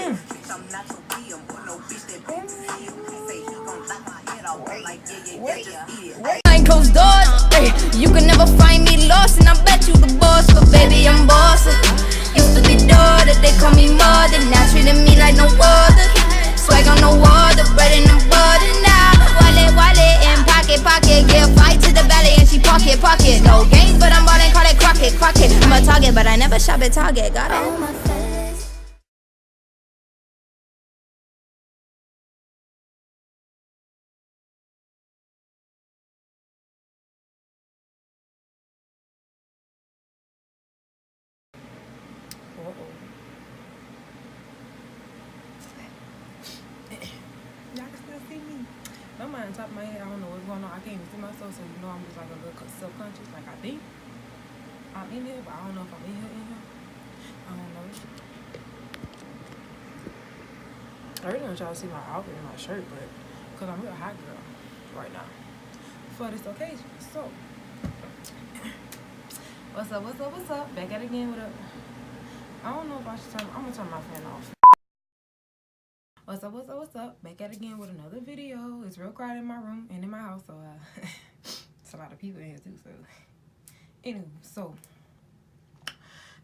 Behind closed doors, you can never find me lost, and I bet you the boss, but baby I'm bossing. Used to be daughter, they call me mother, now treating me like no other. Swag on the water, bread in the butter now. Wallet, and pocket, give fight to the belly and she pocket. No games, but I'm ballin', call it crockett. I'm a target, but I never shop at Target, got it? Y'all can still see me. My mind on top of my head, I don't know what's going on. I can't even see myself, so you know I'm just like a little self-conscious. Like I think I'm in here, but I don't know if I'm in here. I don't know. I really want y'all to see my outfit and my shirt, but because I'm a real hot girl right now for this occasion. So, what's up? Back at it again with a. I don't know if I should I'm gonna turn my fan off. What's up? Back at it again with another video. It's real crowded in my room and in my house, so it's a lot of people in here too. So, anyway, so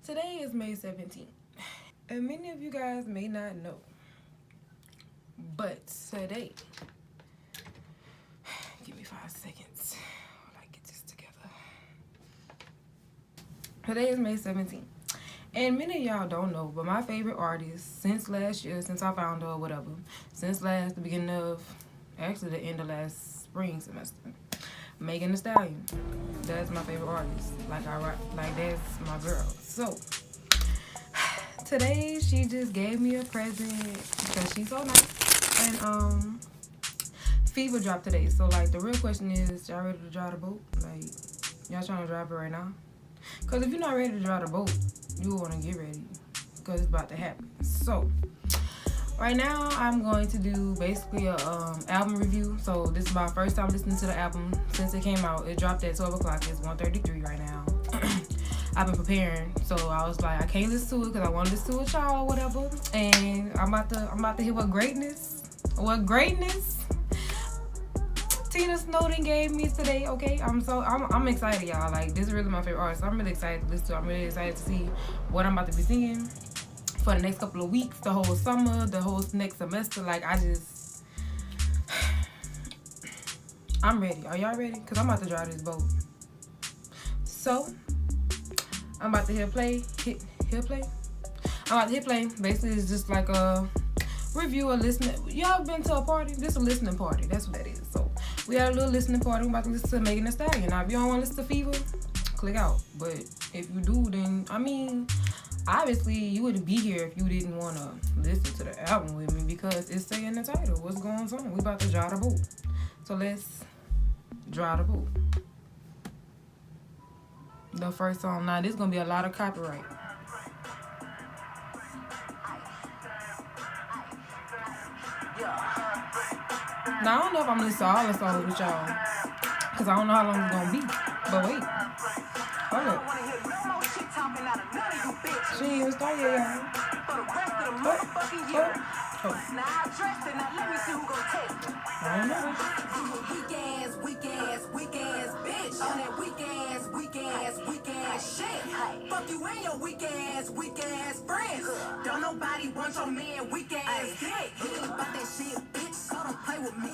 today is May 17th, and many of you guys may not know, but today, give me 5 seconds while I get this together. Today is May 17th. And many of y'all don't know, but my favorite artist since last year, since I found her or whatever, since the beginning of, actually the end of last spring semester, Megan Thee Stallion. That's my favorite artist. Like that's my girl. So today she just gave me a present because she's so nice. And Fever dropped today. So like the real question is, y'all ready to drive the boat? Like y'all trying to drive it right now? Because if you're not ready to drive the boat, you want to get ready because it's about to happen. So right now I'm going to do basically a album review. So this is my first time listening to the album since it came out. It dropped at 12 o'clock. It's 1:33 right now. I've been preparing, so I was like, I can't listen to it because I want to listen to it, y'all, or whatever. And I'm about to hear what greatness Tina Snowden gave me today. Okay, I'm excited, y'all. Like, this is really my favorite artist. So I'm really excited to listen to it. I'm really excited to see what I'm about to be singing for the next couple of weeks, the whole summer, the whole next semester. Like, I'm ready. Are y'all ready? Because I'm about to drive this boat. So I'm about to hit play. I'm about to hit play. Basically, it's just like a review or listening. Y'all been to a party? This is a listening party. That's what that is. So we had a little listening party. We're about to listen to Megan Thee Stallion. Now, if you don't want to listen to Fever, click out. But if you do, then, I mean, obviously, you wouldn't be here if you didn't want to listen to the album with me because it's saying the title. What's going on? We about to drive the boat. So let's drive the boat. The first song. Now, this is going to be a lot of copyright. Now, I don't know if I'm listening to all the songs with y'all, because I don't know how long it's going to be. But wait. Hold up. She ain't even started yet, y'all. I don't know. Weak ass bitch. On that weak ass shit. Fuck you and your weak ass friends. Don't nobody want your man weak ass dick. You ain't about that shit, bitch. So don't play with me.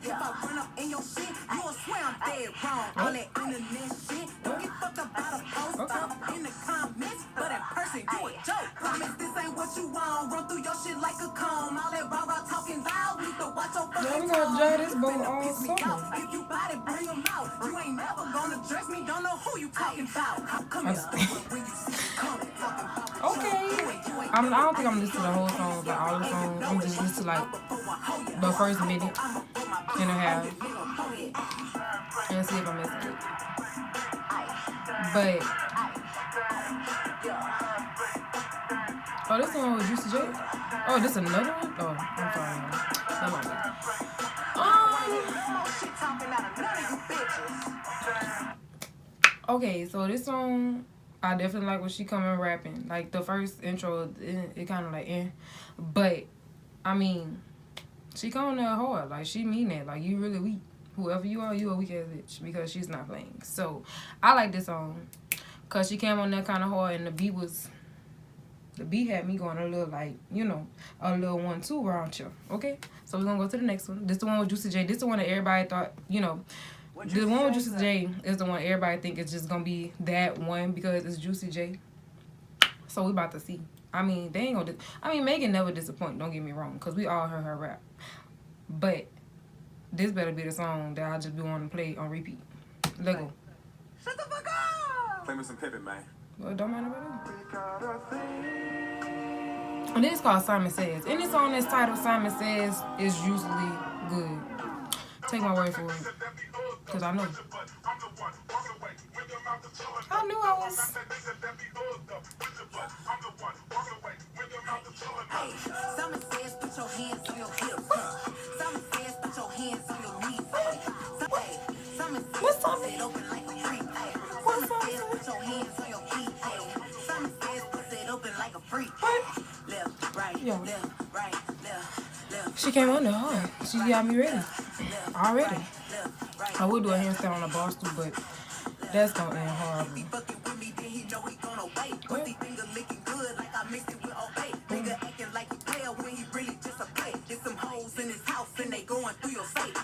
If I run up in your shit, you'll swear I'm dead wrong. On that internet shit. Don't get fucked up by the post up in the comments. But in person, you a joke. Promise this ain't what you want. Run through your shit like a comb. All that rah-rah talking loud. Need to watch your fucking we gonna drive this boat all summer. If you bought it, bring them out. You ain't never gonna dress me. Don't know who you talking about. Come here. Okay. I don't think I'm listening to the whole song, like all the songs. I'm just listening to like the first minute and a half and see if I'm missing it. But oh, this one was Juicy J. Oh, this another one? Oh, I'm sorry. That might be. Okay, so this song I definitely like when she come in rapping. Like the first intro, it kind of like but I mean, she coming there hard. Like she mean that. Like you really weak. Whoever you are a weak ass bitch because she's not playing. So I like this song because she came on there kind of hard and the beat had me going a little like, you know, a little 1-2 round here. Okay? So we're going to go to the next one. This the one with Juicy J. This the one that everybody thought, you know, the one with Juicy J is the one everybody think is just going to be that one because it's Juicy J. So we about to see. I mean, they ain't going to... I mean, Megan never disappoint, don't get me wrong, because we all heard her rap. But this better be the song that I just be wanting to play on repeat. Let go. Shut the fuck up! Play me some Pippin, man. Well, don't mind about it. And this is called Simon Says. Any song that's titled Simon Says is usually good. Take my word for it. Because I know. I knew I was. Hey, Simon Says, put your hands on your hips. Simon Says, put your hands on your knees. Simon Says, What's up? it open like a freak. What's Simon up? Says, put your hands on your feet. Simon Says, put it open like a freak. What? Left, right, Yo. left, right, left. She came on there hard. She got me ready. Already. I would do a handstand on the bar stool, but that's going to end horrible. Fucking with me, then he know he gonna wait. But the finger licking good like I mixed it with Obey. Nigga acting like he pale when he really just a play. There's some hoes in his house and they going through your safe.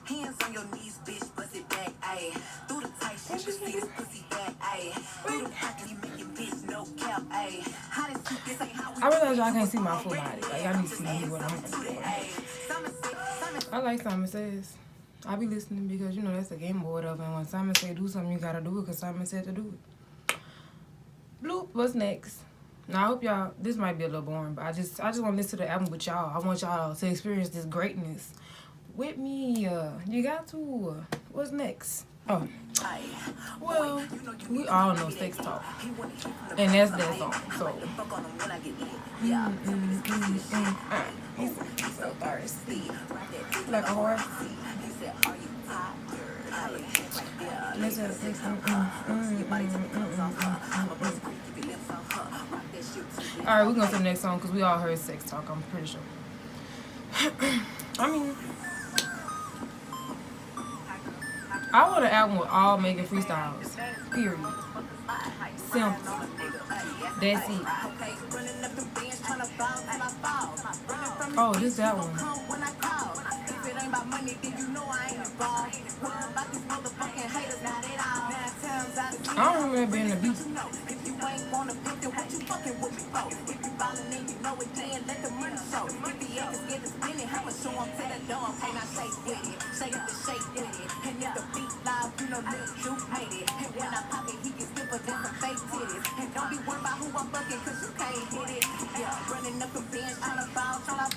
Hands on your knees, bitch, bust it back, ayy. Through the tight shit, you see this pussy back, ayy. Through the pocket, he making bitch, no cap, ayy. How this shit, this ain't how we I realize y'all can't see my full body. Like, y'all need to see me what I'm doing. I like Simon Says. I be listening because, you know, that's the game board of it. And when Simon say do something, you gotta do it because Simon said to do it. Bloop, what's next? Now, I hope y'all, this might be a little boring, but I just want to listen to the album with y'all. I want y'all to experience this greatness with me. You got to. What's next? Oh. Well, we all know Sex Talk. And that's that song. So. He's so thirsty. Like a horse. Alright, we're going to the next song because we all heard Sex Talk, I'm pretty sure. I mean, I want an album with all Megan freestyles. Period. Simple. That's it. Oh, this that one. I don't remember being the beat.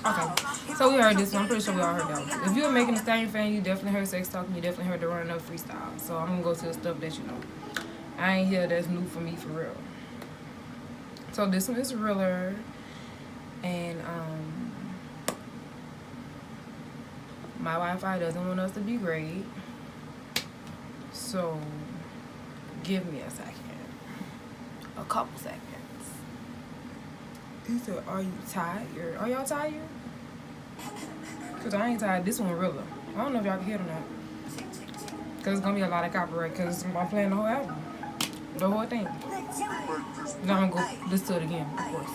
Okay, so we heard this one. I'm pretty sure we all heard that one. If you're a Megan Thee Stallion fan, you definitely heard Sex Talk and you definitely heard the Running Up freestyle. So I'm gonna go to the stuff that you know. I ain't hear that's new for me for real. So this one is realer, and my Wi-Fi doesn't want us to be great. So give me a second, a couple seconds. He said, "Are you tired? Are y'all tired?" Cause I ain't tired. This one realer. I don't know if y'all can hear it or not. Cause it's gonna be a lot of copyright. Cause I'm playing the whole album, the whole thing. Now I'm gonna go listen to it again, of course.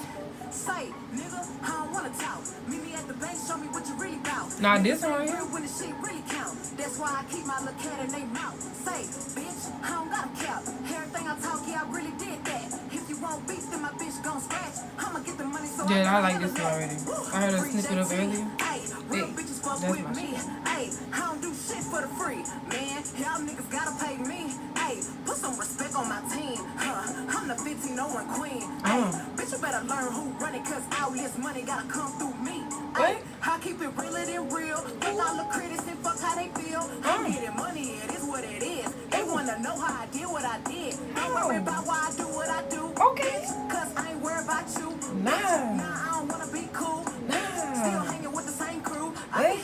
Say, nigga, I don't wanna talk. Meet me at the bank, show me what you really about. Now this one right here. When the shit really count. That's why I keep my little cat in they mouth. Say, bitch, I don't got a cap. Everything I talk, yeah, I really did that. If you won't beat, then my bitch gon' scratch. I'ma get the money so Yeah, I like this one already. I heard a snippet of it earlier. Hey, real bitches fuck that's with my me. shit. Hey, I don't do shit for the free. Man, y'all niggas gotta pay me. Hey, put some respect on my team. I'm the 1501 queen. Hey, bitch, you better learn who run it, cause all this money gotta come through me. Hey, I keep it realer than real. Fuck all the critics and fuck how they feel. I'm getting money, it is what it is. They wanna know how I did what I did. Don't worry about why I do what I do. Okay. Bitch, cause I ain't worried about you. Nah. Nah, I don't wanna be cool. Still hanging with the same crew. I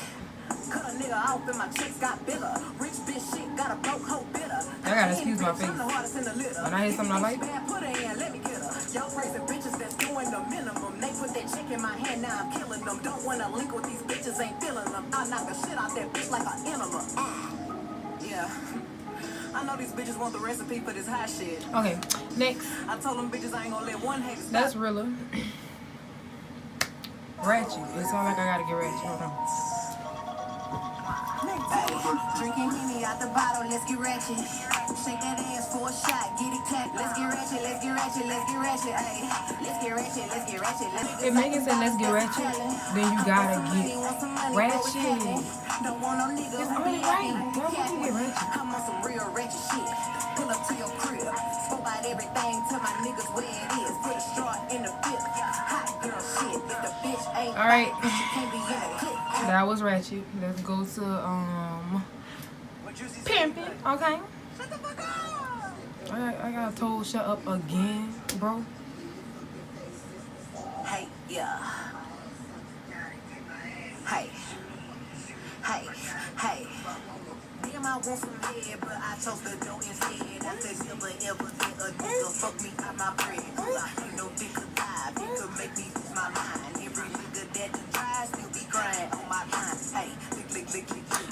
cut a nigga off and my chicks got bigger. Rich bitch shit got a broke hoe bitter. I gotta excuse my face. When I hear something I like, Y'all praising bitches that's doing the minimum. They put that check in my hand, now I'm killing them. Don't wanna link with these bitches, ain't feeling them. I knock the shit out that bitch like an enema. Yeah. I know these bitches want the recipe for this hot shit. okay, next. I told them bitches I ain't gonna let one hate stop. That's realer. Ratchet. It sounds like I gotta get ratchet. Hold on. Drinking Henny out the bottle, let's get ratchet. Shake that ass for a shot, get it clapped. Let's get ratchet, let's get ratchet, let's get ratchet. Ay, let's get ratchet, let's get ratchet. If Megan said let's get ratchet, then you gotta get ratchet. Don't want no nigga. It's only right. Why would you get ratchet? I'm on some real ratchet shit. Pull up to your crib. Spoke about everything to my niggas where it is. Put a straw in the whip. Hot girl shit. If the bitch ain't All right. she can't be in a clip. That was ratchet. Let's go to pimping. Okay. Shut the fuck up. I got told shut up again, bro. Hey, yeah. Hey. Hey, hey. Damn, I want some head, but I chose the dough instead. I said never ever let a nigga fuck me out my bread. Ain't no dick alive, it could make me lose my mind. Every nigga that tries still be crying on my mind. Hey, lick.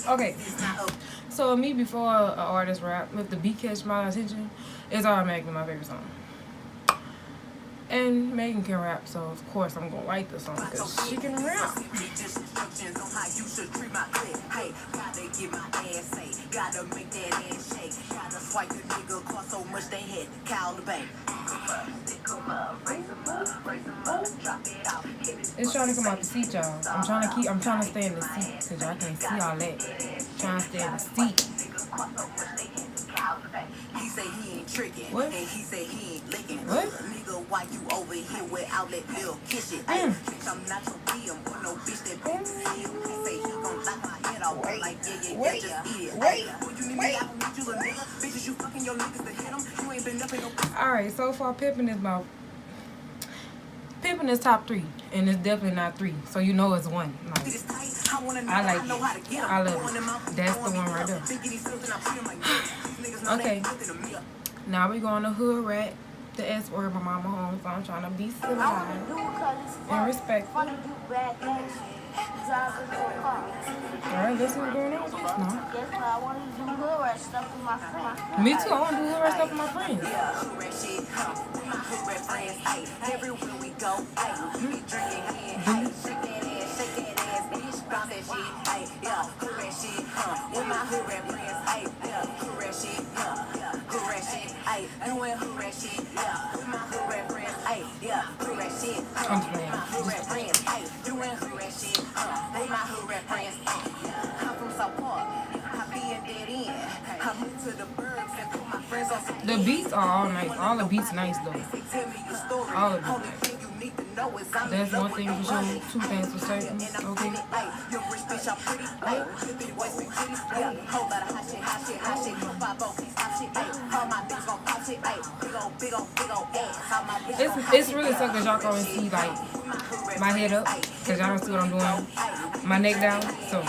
Okay. It's not up. So me before an artist rap, if the beat catch my attention, it's automatically my favorite song. And Megan can rap, so of course I'm gonna like the song because she can rap. Instructions on how you should treat my clip. Hey, gotta get my ass say, gotta make that ass shake, gotta swipe the nigga cost so much they had to call the bank. It's trying to come out the seat, y'all. I'm trying to stay in the seat because y'all can't see all that. Trying to stay in the seat. He say he ain't tricking, What? and he say he ain't licking. What? Nigga, why you over here without that little kiss it? Ay, bitch, I'm not your DM or no bitch that bitch feel. He say he gon' knock my head off. I'm like, yeah, just is. Ay, boy, you need me, I don't need you, little nigga. Bitches, you fucking your niggas to hit them. You ain't been up in no Alright, so far pimping is top 3, and it's definitely not 3, so you know it's 1. Like, this tight. I wanna know I like I know how to it. get 'em. I love it. That's the one right there. Okay. Now we going to hood rat, the S word, my mama home, so I'm trying to be civilized and respectful. Alright, this is what's going on with this now. Yes, but I want to do hood rat stuff with my friends. Me too, I want to do hood rat stuff with my friends. Everywhere we go, we drinking hand, shake that ass, bitch, bounce that shit, yeah, hood rat shit, with my hood rat friends, yeah, hood rat shit, hood rat shit, doing hood rat shit, yeah, with my hood rat friends, yeah, hood rat shit, I'm playing. hood rat friends, doing hood rat shit, with my hood rat friends, I'm from South Park, I be in dead end, I moved to the burbs and put my friends on some The beats are all nice. All the beats nice though. All of them. That's one thing for sure. 2 things for certain. Okay. It's really suck that y'all can only see like my head up because y'all don't see what I'm doing. My neck down. So.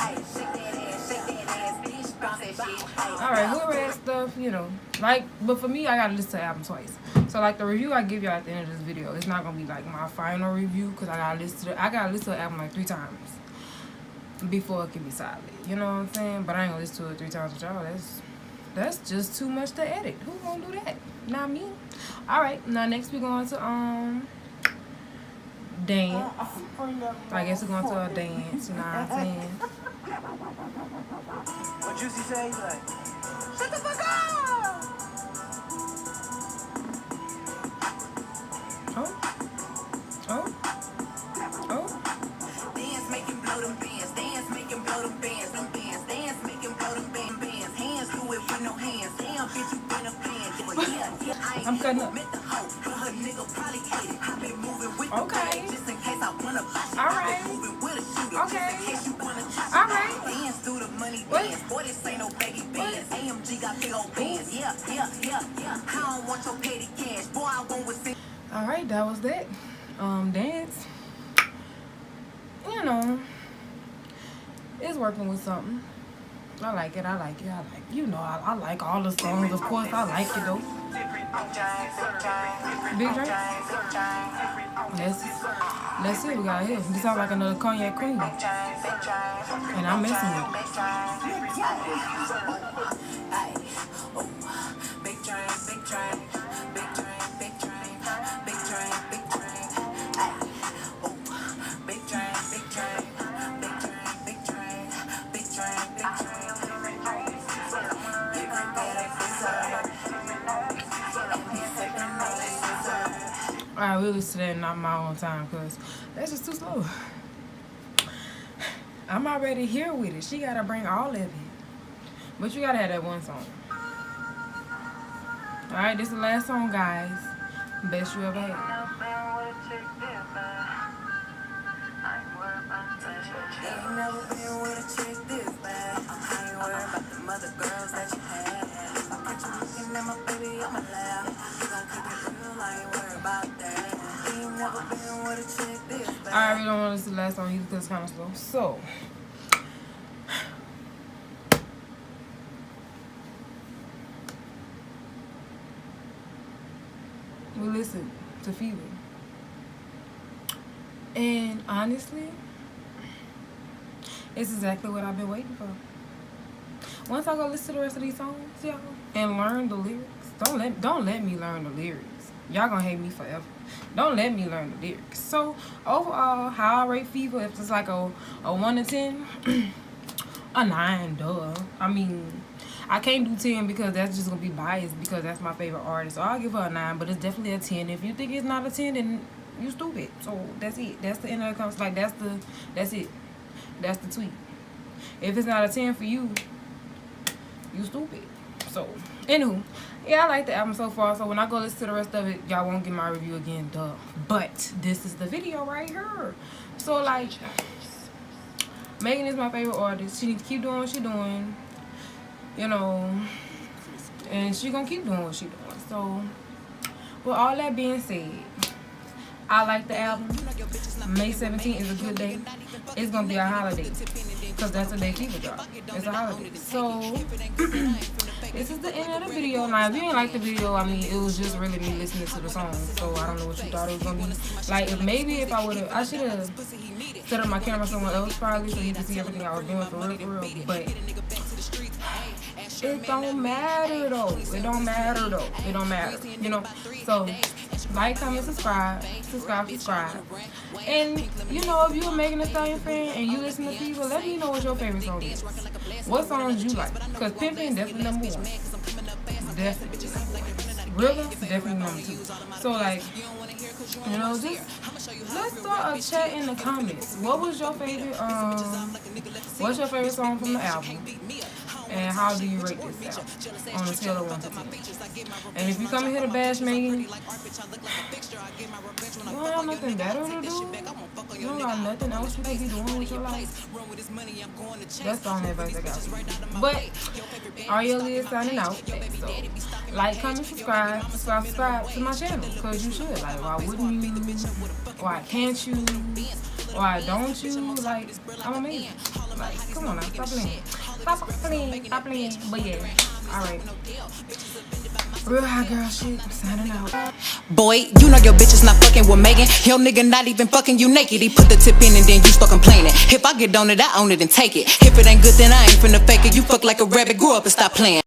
Alright, hood rat stuff, you know. Like, but for me, I gotta listen to the album twice. So like the review I give y'all at the end of this video, it's not gonna be like my final review because I gotta listen to the album like 3 times before it can be solid. You know what I'm saying? But I ain't gonna listen to it 3 times with y'all. That's just too much to edit. Who gonna do that? Not me. Alright, now next we're going to dance. I guess we're going to a dance, you know what I'm saying? What Juicy say? He's like, shut the fuck up! Oh. Dance, make him blow them bands. Dance, make him blow them bands. Them bands. Dance, make him blow them bands. Hands do it with no hands. Damn, bitch, you been a fan. But yeah, I ain't I'm cutting up. met the hoe. But her nigga probably hate it. I been moving with the Okay. bag just in case I wanna bust it. All I right. been moving with a shooter Okay. just in case you wanna touch it. All right. Dance through the money What? dance. Boy, this ain't no baby bands. AMG got big old bands. Yeah. I don't want your petty cash. Boy, I want what's in. Alright, that was that. Dance. You know, it's working with something. I like it. You know, I like all the songs. Of course, I like it though. Big drink. Let's see what we got here. This sounds like another cognac queen. And I'm messing with it. Big train, big train, big train, big train, big train, big train. Big train, big train, big train, big train, big train, big train. I really listen to that not my own time because that's just too slow. I'm already here with it. She gotta bring all of it. But you gotta have that one song. Alright, this is the last song, guys. Best you ever had. Ain't never been with a chick this bad. I ain't worried about the mother girls that you had. I catch you looking at my baby, I'ma laugh. You gon' keep it real, I ain't worried about that. Ain't never been with a chick this bad. I really don't want to listen to the last song either because it's kind of slow. So, we listen to Fever. And honestly, it's exactly what I've been waiting for. Once I go listen to the rest of these songs, y'all, and learn the lyrics, don't let me learn the lyrics. Y'all gonna hate me forever. Don't let me learn the lyrics. So overall, how I rate Fever, if it's like a 1 to 10, a 9, duh. I mean, I can't do 10 because that's just gonna be biased because that's my favorite artist. So I'll give her a 9, but it's definitely a 10. If you think it's not a 10, then you stupid. So that's it. That's the end of the conversation. Like that's it. That's the tweet. If it's not a 10 for you, you stupid. So, anywho, yeah, I like the album so far. So when I go listen to the rest of it, y'all won't get my review again, duh. But this is the video right here. So like, Megan is my favorite artist. She needs to keep doing what she's doing, you know, and she gonna keep doing what she's doing. So, with all that being said, I like the album. May 17th is a good day. It's gonna be a holiday because that's the day Fever drop. It's a holiday. So this is the end of the video. Now, if you didn't like the video, I mean, it was just really me listening to the song. So I don't know what you thought it was gonna be. Like, if I should have set up my camera somewhere else probably so you can see everything I was doing for real. But it don't matter though. It don't matter. You know. So like, comment, subscribe. And you know, if you're a Megan Thee Stallion fan and you listen to Fever, let me know what your favorite song is. What songs you like? Because Pimpin' definitely number 1. Definitely. R.Ri.L definitely number 2. So like, you know, just let's start a chat in the comments. What's your favorite song from the album? And how do you rate this album on a scale of 1 to 10? And if you come here to bash Megan, you don't have nothing better to do? You don't got nothing else you can be doing with your life? That's the only advice I got for you. But R.Ri.L is signing out. So like, comment, subscribe to my channel. Because you should. Like, why wouldn't you? Why can't you? Why don't you? Like, I'm amazing. Like, come on now, stop playing. But yeah, alright. Real hot girl shit, signing out. Boy, you know your bitch is not fucking with Megan. Your nigga not even fucking you naked. He put the tip in and then you start complaining. If I get on it, I own it and take it. If it ain't good, then I ain't finna fake it. You fuck like a rabbit, grow up and stop playing.